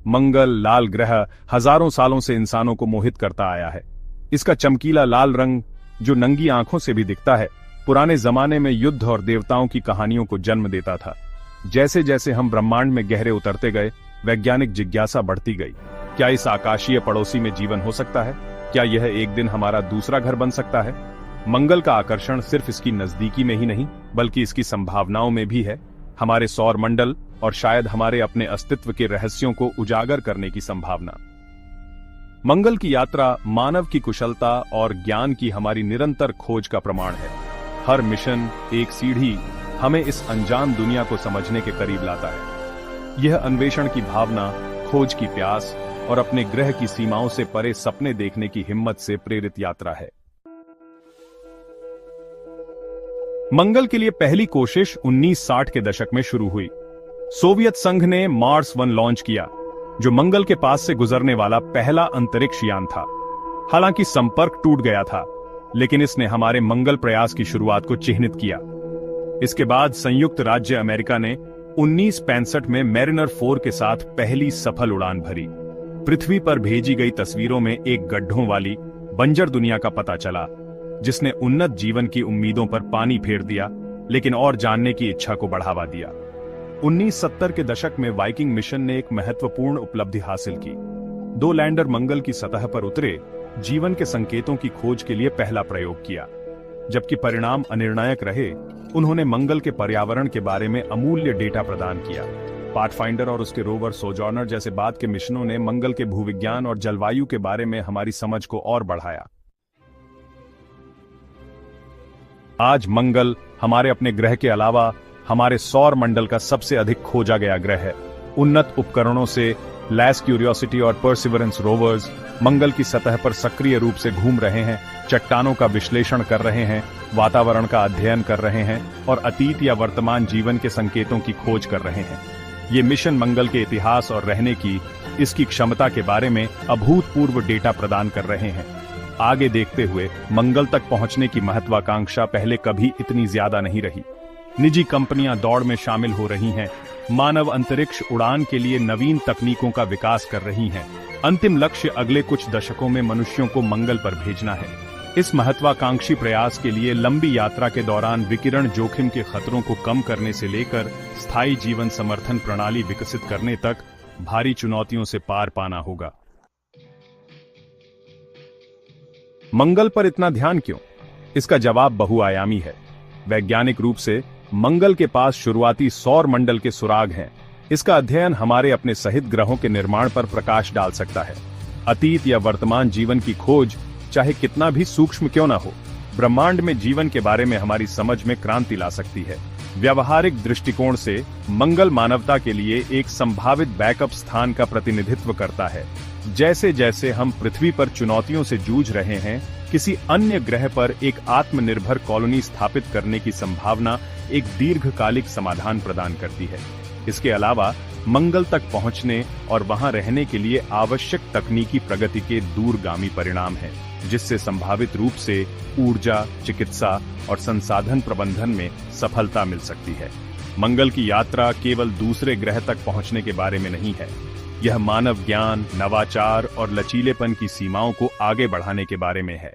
मंगल लाल ग्रह हजारों सालों से इंसानों को मोहित करता आया है। इसका चमकीला लाल रंग, जो नंगी आंखों से भी दिखता है, पुराने जमाने में युद्ध और देवताओं की कहानियों को जन्म देता था। जैसे जैसे हम ब्रह्मांड में गहरे उतरते गए, वैज्ञानिक जिज्ञासा बढ़ती गई। क्या इस आकाशीय पड़ोसी में जीवन हो सकता है? क्या यह एक दिन हमारा दूसरा घर बन सकता है? मंगल का आकर्षण सिर्फ इसकी नजदीकी में ही नहीं, बल्कि इसकी संभावनाओं में भी है। हमारे सौर मंडल और शायद हमारे अपने अस्तित्व के रहस्यों को उजागर करने की संभावना। मंगल की यात्रा मानव की कुशलता और ज्ञान की हमारी निरंतर खोज का प्रमाण है। हर मिशन एक सीढ़ी हमें इस अनजान दुनिया को समझने के करीब लाता है। यह अन्वेषण की भावना, खोज की प्यास और अपने ग्रह की सीमाओं से परे सपने देखने की हिम्मत से प्रेरित यात्रा है। मंगल के लिए पहली कोशिश 1960 के दशक में शुरू हुई। सोवियत संघ ने मार्स 1 लॉन्च किया, जो मंगल के पास से गुजरने वाला पहला अंतरिक्ष यान था। हालांकि संपर्क टूट गया था, लेकिन इसने हमारे मंगल प्रयास की शुरुआत को चिह्नित किया। इसके बाद संयुक्त राज्य अमेरिका ने 1965 में मैरिनर 4 के साथ पहली सफल उड़ान भरी। पृथ्वी पर भेजी गई तस्वीरों में एक गड्ढों वाली बंजर दुनिया का पता चला, जिसने उन्नत जीवन की उम्मीदों पर पानी फेर दिया, लेकिन और जानने की इच्छा को बढ़ावा दिया। 1970 के दशक में वाइकिंग मिशन ने एक महत्वपूर्ण उपलब्धि हासिल की। 2 लैंडर मंगल की सतह पर उतरे, जीवन के संकेतों की खोज के लिए पहला प्रयोग किया। जबकि परिणाम अनिर्णायक रहे, उन्होंने मंगल के पर्यावरण के बारे में अमूल्य डेटा प्रदान किया। पाथफाइंडर और उसके रोवर सोजॉर्नर जैसे बाद के मिशनों ने मंगल के भूविज्ञान और जलवायु के बारे में हमारी समझ को और बढ़ाया। आज मंगल हमारे अपने ग्रह के अलावा हमारे सौर मंडल का सबसे अधिक खोजा गया ग्रह है। उन्नत उपकरणों से लैस क्यूरियोसिटी और परसिवरेंस रोवर्स मंगल की सतह पर सक्रिय रूप से घूम रहे हैं, चट्टानों का विश्लेषण कर रहे हैं, वातावरण का अध्ययन कर रहे हैं और अतीत या वर्तमान जीवन के संकेतों की खोज कर रहे हैं। ये मिशन मंगल के इतिहास और रहने की इसकी क्षमता के बारे में अभूतपूर्व डेटा प्रदान कर रहे हैं। आगे देखते हुए मंगल तक पहुंचने की महत्वाकांक्षा पहले कभी इतनी ज्यादा नहीं रही। निजी कंपनियां दौड़ में शामिल हो रही हैं, मानव अंतरिक्ष उड़ान के लिए नवीन तकनीकों का विकास कर रही हैं। अंतिम लक्ष्य अगले कुछ दशकों में मनुष्यों को मंगल पर भेजना है। इस महत्वाकांक्षी प्रयास के लिए लंबी यात्रा के दौरान विकिरण जोखिम के खतरों को कम करने से लेकर स्थायी जीवन समर्थन प्रणाली विकसित करने तक भारी चुनौतियों से पार पाना होगा। मंगल पर इतना ध्यान क्यों? इसका जवाब बहुआयामी है। वैज्ञानिक रूप से मंगल के पास शुरुआती सौर मंडल के सुराग हैं। इसका अध्ययन हमारे अपने सहित ग्रहों के निर्माण पर प्रकाश डाल सकता है। अतीत या वर्तमान जीवन की खोज चाहे कितना भी सूक्ष्म क्यों न हो, ब्रह्मांड में जीवन के बारे में हमारी समझ में क्रांति ला सकती है। व्यावहारिक दृष्टिकोण से मंगल मानवता के लिए एक संभावित बैकअप स्थान का प्रतिनिधित्व करता है। जैसे जैसे हम पृथ्वी पर चुनौतियों से जूझ रहे हैं, किसी अन्य ग्रह पर एक आत्मनिर्भर कॉलोनी स्थापित करने की संभावना एक दीर्घकालिक समाधान प्रदान करती है। इसके अलावा मंगल तक पहुंचने और वहां रहने के लिए आवश्यक तकनीकी प्रगति के दूरगामी परिणाम हैं, जिससे संभावित रूप से ऊर्जा, चिकित्सा और संसाधन प्रबंधन में सफलता मिल सकती है। मंगल की यात्रा केवल दूसरे ग्रह तक पहुंचने के बारे में नहीं है, यह मानव ज्ञान, नवाचार और लचीलेपन की सीमाओं को आगे बढ़ाने के बारे में है।